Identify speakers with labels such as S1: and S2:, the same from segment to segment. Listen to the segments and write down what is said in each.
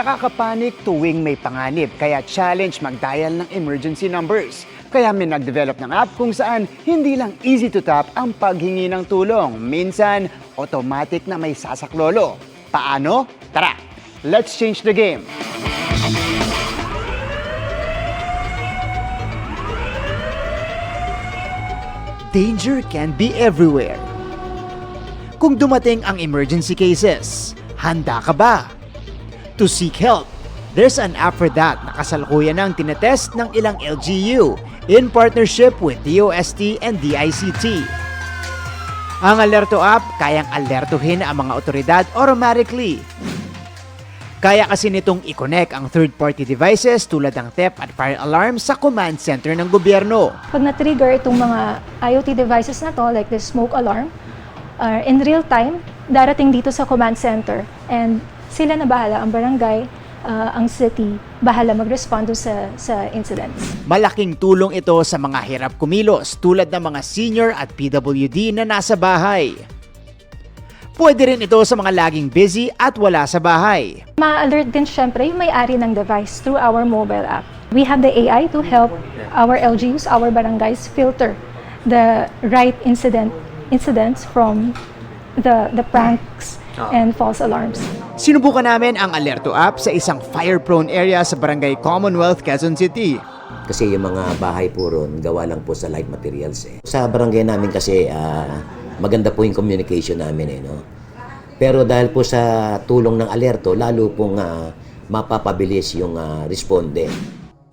S1: nakakapanik tuwing may panganib, kaya challenge mag-dial ng emergency numbers. Kaya may nag-develop ng app kung saan hindi lang easy to tap ang paghingi ng tulong. Minsan, automatic na may sasaklolo. Paano? Tara, let's change the game! Danger can be everywhere. Kung dumating ang emergency cases, handa ka ba? To seek help, there's an app for that na kasalukuyan ng tinetest ng ilang LGU in partnership with DOST and DICT. Ang Alerto app kayang alertuhin ang mga otoridad automatically. Kaya kasi nitong i-connect ang third-party devices tulad ng theft at fire alarm sa command center ng gobyerno.
S2: Pag na-trigger itong mga IoT devices na to, like the smoke alarm, in real time, darating dito sa command center and sila na bahala, ang barangay, ang city, bahala mag-respond sa incidents.
S1: Malaking tulong ito sa mga hirap kumilos tulad ng mga senior at PWD na nasa bahay. Pwede rin ito sa mga laging busy at wala sa bahay.
S2: Ma-alert din syempre yung may-ari ng device through our mobile app. We have the AI to help our LGUs, our barangays, filter the right incidents from the pranks and false alarms.
S1: Sinubukan namin ang Alerto app sa isang fire-prone area sa Barangay Commonwealth, Quezon City.
S3: Kasi yung mga bahay po ron, gawa lang po sa light materials eh. Sa barangay namin kasi maganda po yung communication namin eh, no? Pero dahil po sa tulong ng Alerto, lalo pong mapapabilis yung responde.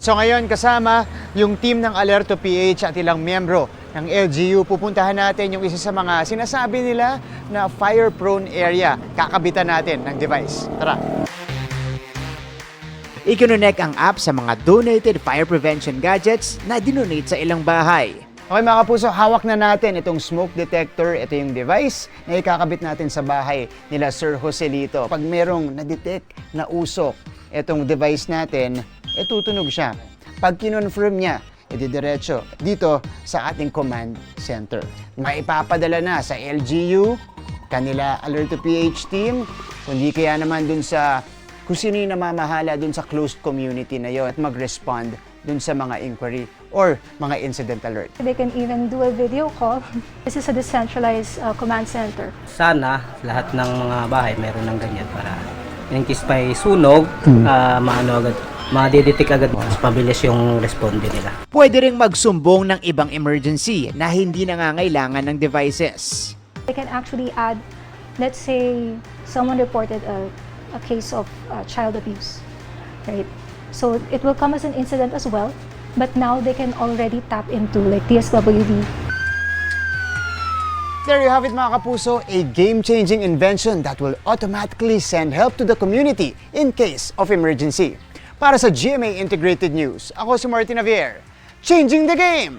S1: So ngayon kasama yung team ng Alerto PH at ilang miyembro ng LGU, pupuntahan natin yung isa sa mga sinasabi nila na fire-prone area. Kakabitan natin ng device. Tara! Ikinonect ang app sa mga donated fire prevention gadgets na dinonate sa ilang bahay. Okay mga kapuso, hawak na natin itong smoke detector. Ito yung device na ikakabit natin sa bahay nila Sir Joselito. Pag merong na-detect na usok itong device natin, tutunog siya. Pag kinonfirm niya, diretso dito sa ating command center. Maipapadala na sa LGU, kanila Alerto PH team, kundi kaya naman dun sa kung sino yung namamahala dun sa closed community na yon at mag-respond dun sa mga inquiry or mga incident alert.
S2: They can even do a video call. This is a decentralized command center.
S4: Sana lahat ng mga bahay meron ng ganyan para in case may sunog, ma-detect agad, mas pabilis yung responde nila.
S1: Pwede ring magsumbong ng ibang emergency na hindi nangangailangan ng devices.
S2: They can actually add, let's say, someone reported a case of child abuse, right? So it will come as an incident as well, but now they can already tap into like DSWD.
S1: There you have it mga kapuso, a game-changing invention that will automatically send help to the community in case of emergency. Para sa GMA Integrated News, ako si Martin Javier, changing the game!